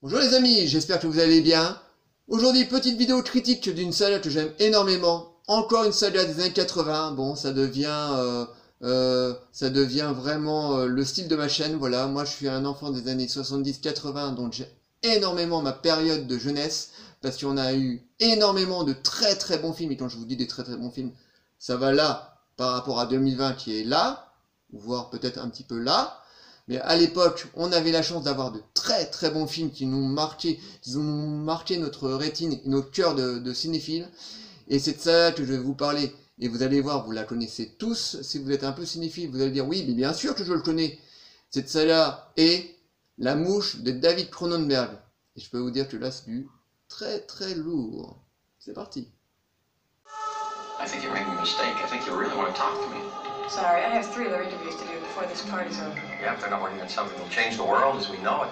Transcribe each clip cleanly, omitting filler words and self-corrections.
Bonjour les amis, j'espère que vous allez bien. Aujourd'hui, petite vidéo critique d'une saga que j'aime énormément. Encore une saga des années 80. Bon, ça devient vraiment le style de ma chaîne. Voilà, moi je suis un enfant des années 70-80, donc j'ai énormément ma période de jeunesse. Parce qu'on a eu énormément de très très bons films. Et quand je vous dis des très très bons films, ça va là par rapport à 2020 qui est là, voire peut-être un petit peu là. Mais à l'époque, on avait la chance d'avoir de très très bons films qui ont marqué notre rétine et notre cœur de cinéphiles. Et c'est de ça que je vais vous parler. Et vous allez voir, vous la connaissez tous. Si vous êtes un peu cinéphile, vous allez dire oui, mais bien sûr que je le connais. Cette saga est La Mouche de David Cronenberg. Et je peux vous dire que là, c'est du très très lourd. C'est parti. I think you're making a mistake. I think you really want to talk to me. Sorry, I have 3 other interviews to do before this party's over. Yeah, if they're not working on something that'll change the world as we know it.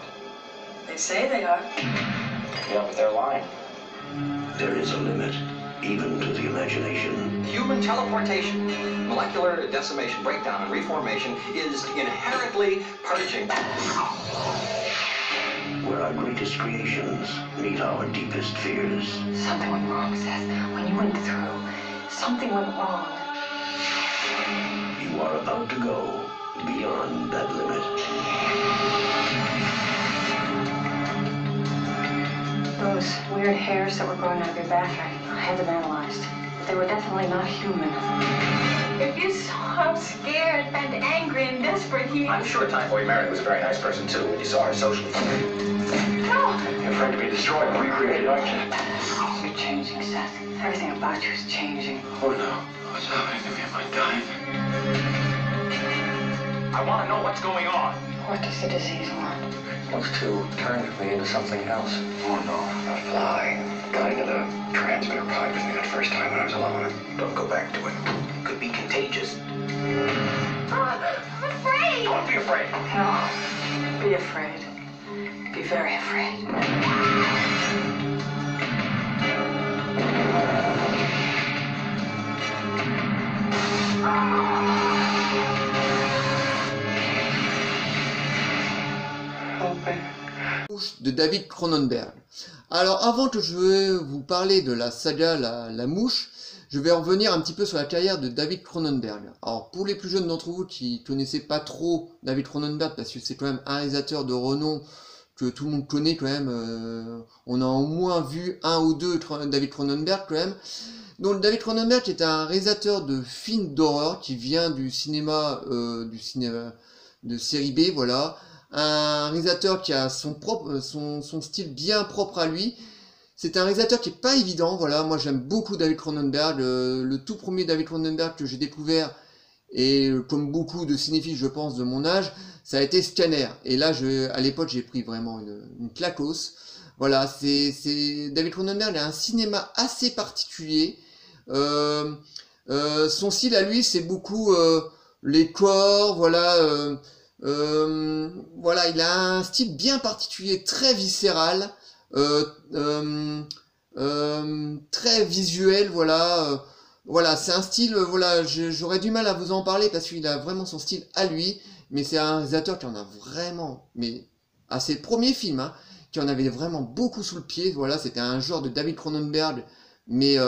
They say they are. Yeah, but they're lying. There is a limit, even to the imagination. Human teleportation, molecular decimation, breakdown, and reformation is inherently purging. Where our greatest creations meet our deepest fears. Something went wrong, Seth. When you went through, something went wrong. You are about to go beyond that limit. Those weird hairs that were growing out of your back, I had them analyzed. But they were definitely not human. If you saw how scared and angry and desperate he... I'm sure Time Boy Merritt was a very nice person too when you saw her socially. No! You're afraid to be destroyed and recreated, aren't you? You're changing, Seth. Everything about you is changing. Oh no. What's happening to me? Am I dying? I want to know what's going on. What does the disease want? Those two turned me into something else. Oh no. A fly got into the transmitter pod with me that first time when I was alone. Don't go back to it. It could be contagious. I'm afraid! Don't be afraid. No. Be afraid. Be very afraid. De David Cronenberg. Alors avant que je vais vous parler de la saga la Mouche, je vais revenir un petit peu sur la carrière de David Cronenberg. Alors pour les plus jeunes d'entre vous qui connaissaient pas trop David Cronenberg, parce que c'est quand même un réalisateur de renom que tout le monde connaît quand même, on a au moins vu un ou deux David Cronenberg quand même. Donc David Cronenberg est un réalisateur de films d'horreur qui vient du cinéma de série B, voilà. Un réalisateur qui a son style bien propre à lui. C'est un réalisateur qui est pas évident, voilà. Moi j'aime beaucoup David Cronenberg. Le tout premier David Cronenberg que j'ai découvert, et comme beaucoup de cinéphiles je pense de mon âge, ça a été Scanner. Et là à l'époque j'ai pris vraiment une claquosse. Voilà, David Cronenberg a un cinéma assez particulier. Son style à lui c'est beaucoup les corps, voilà. Voilà, il a un style bien particulier, très viscéral, très visuel, voilà. Voilà, c'est un style, voilà, j'aurais du mal à vous en parler parce qu'il a vraiment son style à lui, mais c'est un réalisateur qui en a vraiment, mais à ses premiers films, hein, qui en avait vraiment beaucoup sous le pied. Voilà, c'était un genre de David Cronenberg, mais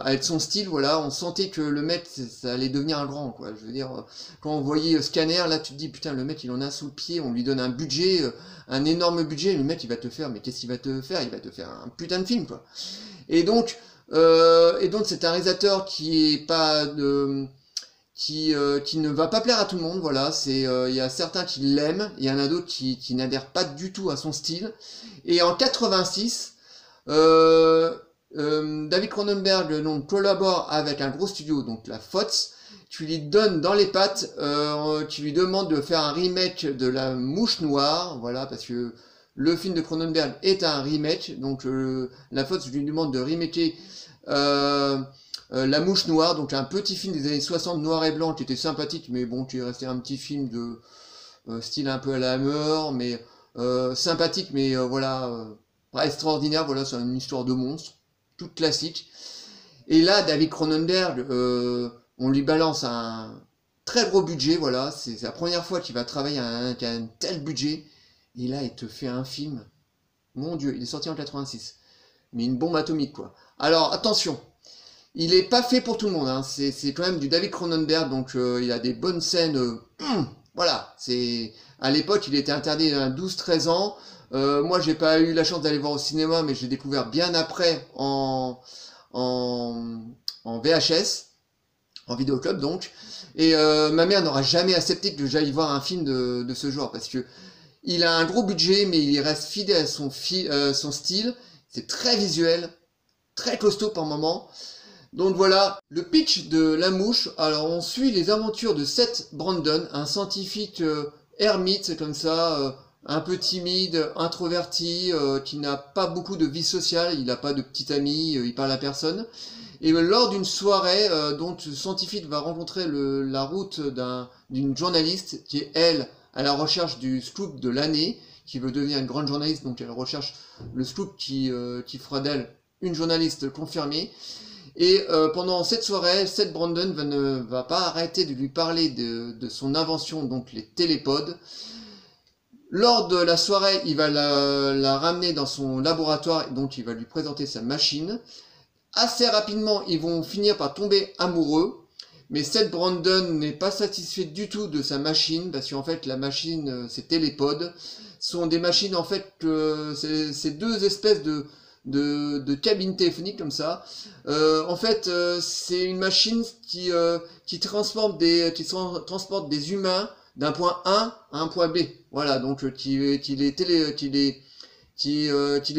avec son style, voilà, on sentait que le mec, ça allait devenir un grand, quoi. Je veux dire, quand on voyait Scanner, là, tu te dis, putain, le mec, il en a sous le pied, on lui donne un budget, un énorme budget, le mec, il va te faire, mais qu'est-ce qu'il va te faire? Il va te faire un putain de film, quoi. Et donc c'est un réalisateur qui est pas qui ne va pas plaire à tout le monde, voilà. Il y a certains qui l'aiment, il y en a d'autres qui n'adhèrent pas du tout à son style. Et en 86, David Cronenberg donc collabore avec un gros studio, donc la Fox, qui lui donne dans les pattes, qui lui demande de faire un remake de La Mouche Noire, voilà, parce que le film de Cronenberg est un remake, donc la Fox lui demande de remaker La Mouche Noire, donc un petit film des années 60 noir et blanc qui était sympathique, mais bon, qui est resté un petit film de style un peu à la Hammer, mais sympathique, mais voilà, pas extraordinaire, voilà, c'est une histoire de monstre. Toute classique. Et là, David Cronenberg, on lui balance un très gros budget, voilà, c'est la première fois qu'il va travailler avec un tel budget, Et là, il te fait un film. Mon Dieu, il est sorti en 86. Mais une bombe atomique, quoi. Alors, attention. Il est pas fait pour tout le monde, hein. C'est quand même du David Cronenberg, donc il a des bonnes scènes. Voilà, à l'époque, il était interdit à 12-13 ans. Moi, j'ai pas eu la chance d'aller voir au cinéma, mais j'ai découvert bien après en VHS, en vidéoclub donc. Et ma mère n'aura jamais accepté que j'aille voir un film de ce genre, parce que il a un gros budget, mais il reste fidèle à son style. C'est très visuel, très costaud par moment. Donc voilà, le pitch de La Mouche. Alors on suit les aventures de Seth Brandon, un scientifique ermite comme ça, un peu timide, introverti, qui n'a pas beaucoup de vie sociale, il n'a pas de petite amie, il parle à personne. Et lors d'une soirée, dont ce scientifique va rencontrer la route d'une journaliste qui est, elle, à la recherche du scoop de l'année, qui veut devenir une grande journaliste, donc elle recherche le scoop qui fera d'elle une journaliste confirmée. Et pendant cette soirée, Seth Brandon ne va pas arrêter de lui parler de son invention, donc les télépodes. Lors de la soirée, il va la ramener dans son laboratoire, donc il va lui présenter sa machine. Assez rapidement, ils vont finir par tomber amoureux. Mais Seth Brandon n'est pas satisfait du tout de sa machine, parce qu'en fait, la machine, ces télépodes, sont des machines, en fait, c'est deux espèces de cabines téléphoniques comme ça. En fait, c'est une machine qui transporte des humains d'un point A à un point B. Voilà, donc qui les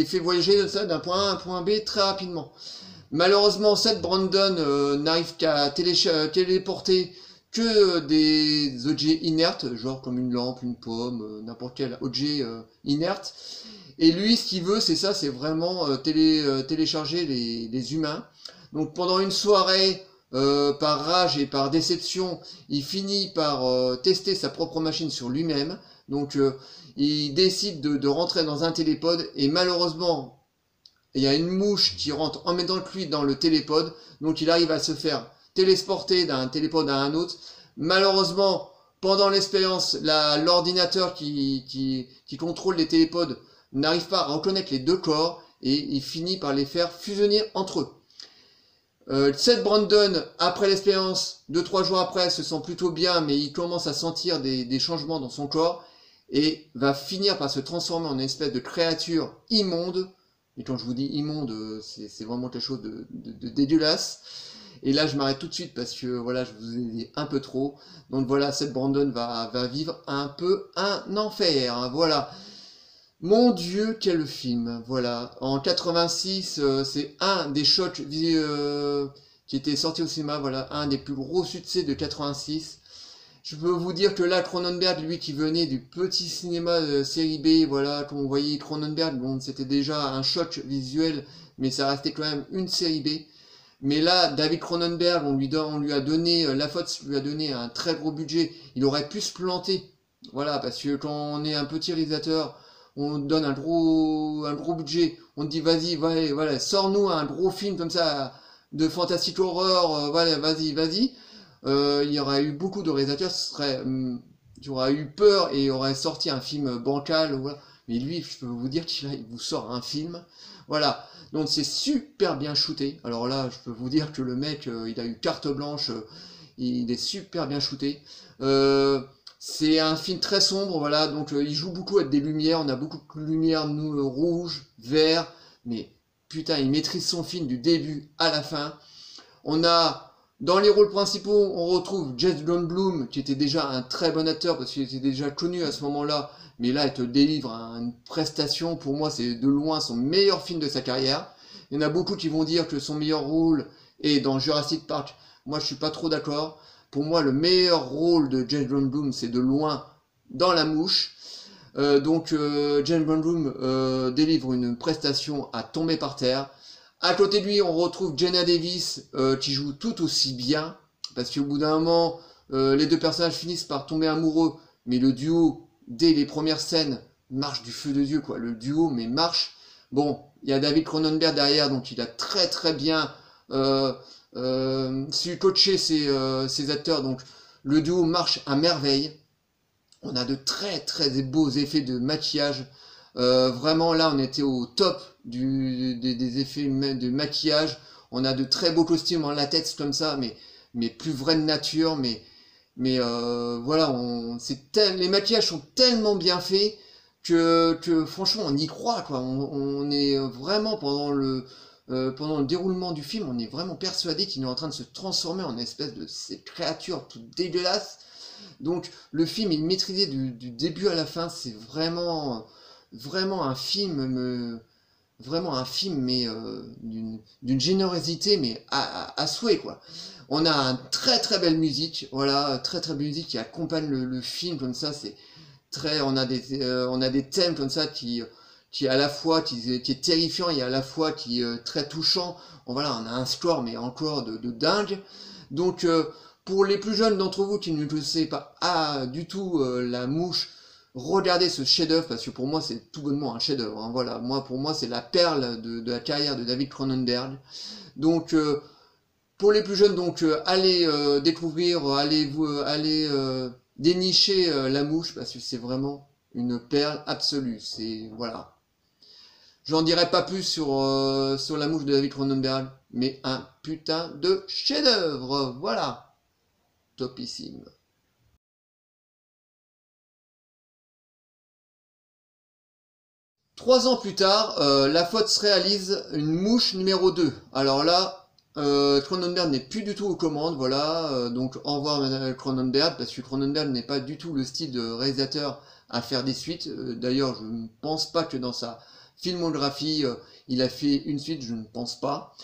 fait voyager de ça d'un point A à un point B très rapidement. Malheureusement, Seth Brandon n'arrive qu'à téléporter que des objets inertes, genre comme une lampe, une pomme, n'importe quel objet inerte. Et lui, ce qu'il veut, c'est ça, c'est vraiment télécharger les humains. Donc pendant une soirée, par rage et par déception, il finit par tester sa propre machine sur lui-même. Donc il décide de rentrer dans un télépode, et malheureusement, il y a une mouche qui rentre en même temps que lui dans le télépode. Donc il arrive à se faire téléporter d'un télépode à un autre. Malheureusement, pendant l'expérience, l'ordinateur qui contrôle les télépodes n'arrive pas à reconnaître les deux corps, et il finit par les faire fusionner entre eux. Seth Brandon, après l'expérience, 2-3 jours après, se sent plutôt bien, mais il commence à sentir des changements dans son corps, et va finir par se transformer en une espèce de créature immonde. Et quand je vous dis immonde, c'est vraiment quelque chose de dégueulasse. Et là, je m'arrête tout de suite parce que voilà, je vous ai dit un peu trop. Donc voilà, Seth Brandon va vivre un peu un enfer. Hein, voilà. Mon Dieu, quel film. Voilà. En 86, c'est un des chocs qui était sorti au cinéma. Voilà, un des plus gros succès de 86. Je peux vous dire que là, Cronenberg, lui qui venait du petit cinéma série B, voilà, comme vous voyez, Cronenberg, bon, c'était déjà un choc visuel, mais ça restait quand même une série B. Mais là, David Cronenberg, on lui a donné, la faute lui a donné un très gros budget. Il aurait pu se planter, voilà, parce que quand on est un petit réalisateur, on donne un gros budget, on te dit vas-y, voilà, sors-nous un gros film comme ça de fantastique horreur, voilà, vas-y. Il y aurait eu beaucoup de réalisateurs qui auraient eu peur et auraient sorti un film bancal, voilà. Mais lui, je peux vous dire qu'il vous sort un film, voilà. Donc c'est super bien shooté. Alors là, je peux vous dire que le mec, il a eu carte blanche, il est super bien shooté. C'est un film très sombre, voilà. Donc il joue beaucoup avec des lumières, on a beaucoup de lumières rouge, vert, mais putain, il maîtrise son film du début à la fin. On a dans les rôles principaux, on retrouve Jeff Goldblum, qui était déjà un très bon acteur, parce qu'il était déjà connu à ce moment-là, mais là, il te délivre une prestation, pour moi, c'est de loin son meilleur film de sa carrière. Il y en a beaucoup qui vont dire que son meilleur rôle est dans Jurassic Park. Moi, je suis pas trop d'accord. Pour moi, le meilleur rôle de Jeff Goldblum, c'est de loin dans La Mouche. Jeff Goldblum délivre une prestation à tomber par terre. À côté de lui, on retrouve Geena Davis qui joue tout aussi bien, parce qu'au bout d'un moment, les deux personnages finissent par tomber amoureux, mais le duo, dès les premières scènes, marche du feu de Dieu, quoi. Le duo, mais marche. Bon, il y a David Cronenberg derrière, donc il a très très bien su coacher ses acteurs, donc le duo marche à merveille. On a de très beaux effets de maquillage. Vraiment là on était au top des effets de maquillage. On a de très beaux costumes en latex comme ça, mais plus vrai de nature, mais voilà, les maquillages sont tellement bien faits que franchement on y croit quoi. On est vraiment pendant le déroulement du film, on est vraiment persuadé qu'il est en train de se transformer en espèce de cette créature toute dégueulasse. Donc le film il est maîtrisé du début à la fin, c'est vraiment un film mais d'une générosité mais à souhait quoi. On a une très belle musique, voilà, très belle musique qui accompagne le film comme ça, c'est très, on a des thèmes comme ça qui à la fois qui est terrifiant et à la fois qui est très touchant. Voilà, on a un score mais encore de dingue. Donc pour les plus jeunes d'entre vous qui ne connaissez pas du tout La Mouche, regardez ce chef-d'œuvre parce que pour moi c'est tout bonnement un chef-d'œuvre. Hein, voilà, pour moi c'est la perle de la carrière de David Cronenberg. Donc pour les plus jeunes, donc allez découvrir, allez dénicher La Mouche parce que c'est vraiment une perle absolue. C'est voilà. J'en dirai pas plus sur La Mouche de David Cronenberg, mais un putain de chef-d'œuvre. Voilà. Topissime. Trois ans plus tard, La Fox réalise une Mouche numéro 2. Alors là, Cronenberg n'est plus du tout aux commandes, voilà, donc au revoir Cronenberg, parce que Cronenberg n'est pas du tout le style de réalisateur à faire des suites. D'ailleurs, je ne pense pas que dans sa filmographie, il a fait une suite, je ne pense pas.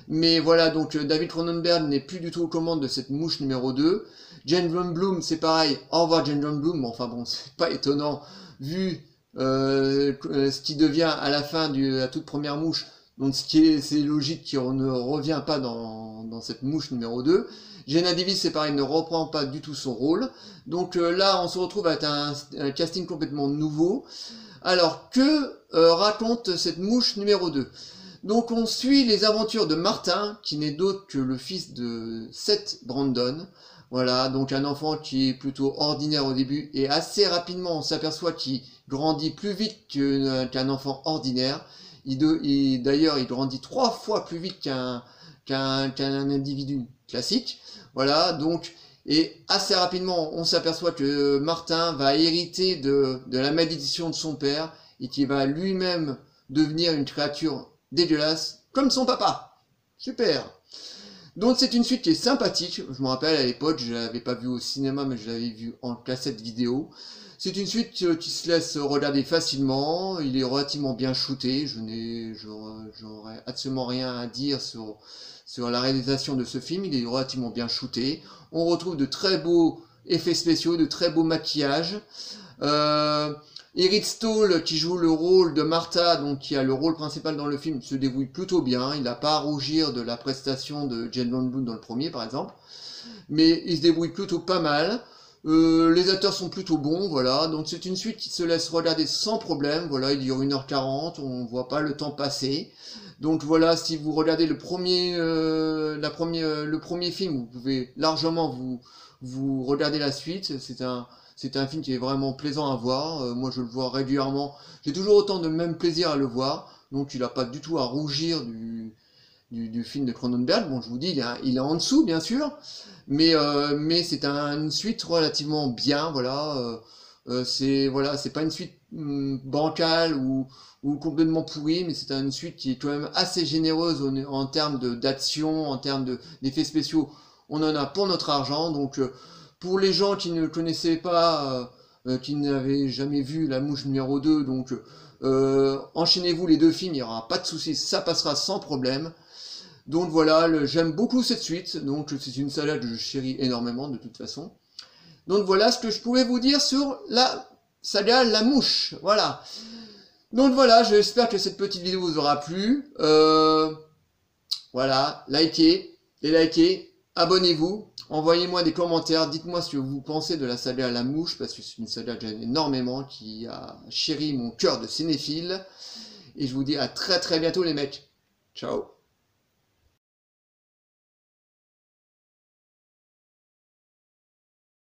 Mais voilà, donc David Cronenberg n'est plus du tout aux commandes de cette Mouche numéro 2. James Van Bloom, c'est pareil, au revoir James Van Bloom, mais enfin bon, c'est pas étonnant, vu ce qui devient à la fin de la toute première Mouche. Donc c'est logique qu'on ne revient pas dans cette Mouche numéro 2. Jenna Davis, c'est pareil, ne reprend pas du tout son rôle. Donc là, on se retrouve avec un casting complètement nouveau. Alors, que raconte cette Mouche numéro 2? Donc on suit les aventures de Martin, qui n'est d'autre que le fils de Seth Brandon. Voilà, donc un enfant qui est plutôt ordinaire au début, et assez rapidement on s'aperçoit qu'il grandit plus vite qu'un enfant ordinaire. D'ailleurs, il grandit 3 fois plus vite qu'un individu classique. Voilà, donc, et assez rapidement, on s'aperçoit que Martin va hériter de la malédiction de son père, et qu'il va lui-même devenir une créature dégueulasse, comme son papa. Super. Donc c'est une suite qui est sympathique. Je me rappelle à l'époque, je l'avais pas vu au cinéma, mais je l'avais vu en cassette vidéo. C'est une suite qui se laisse regarder facilement, il est relativement bien shooté, j'aurais absolument rien à dire sur la réalisation de ce film, il est relativement bien shooté. On retrouve de très beaux effets spéciaux, de très beaux maquillages. Eric Stoltz, qui joue le rôle de Martha, donc qui a le rôle principal dans le film, se débrouille plutôt bien, il n'a pas à rougir de la prestation de James Van Bloom dans le premier par exemple, mais il se débrouille plutôt pas mal. Les acteurs sont plutôt bons, voilà, donc c'est une suite qui se laisse regarder sans problème, voilà, il dure 1h40, on voit pas le temps passer, donc voilà, si vous regardez le premier film, vous pouvez largement vous regarder la suite, c'est un film qui est vraiment plaisant à voir, moi je le vois régulièrement, j'ai toujours autant de même plaisir à le voir, donc il n'a pas du tout à rougir du film de Cronenberg. Bon, je vous dis, il est en dessous, bien sûr, mais c'est une suite relativement bien, voilà. C'est pas une suite bancale ou complètement pourrie, mais c'est une suite qui est quand même assez généreuse en termes d'action, en termes d'effets spéciaux. On en a pour notre argent, donc pour les gens qui ne connaissaient pas, qui n'avaient jamais vu La Mouche numéro 2, donc enchaînez-vous les deux films, il n'y aura pas de soucis, ça passera sans problème. Donc voilà, j'aime beaucoup cette suite, donc c'est une saga que je chéris énormément de toute façon. Donc voilà ce que je pouvais vous dire sur la saga La Mouche, voilà. Donc voilà, j'espère que cette petite vidéo vous aura plu. Voilà, likez, abonnez-vous, envoyez-moi des commentaires, dites-moi ce que vous pensez de la saga La Mouche, parce que c'est une saga que j'aime énormément, qui a chéri mon cœur de cinéphile. Et je vous dis à très bientôt les mecs. Ciao.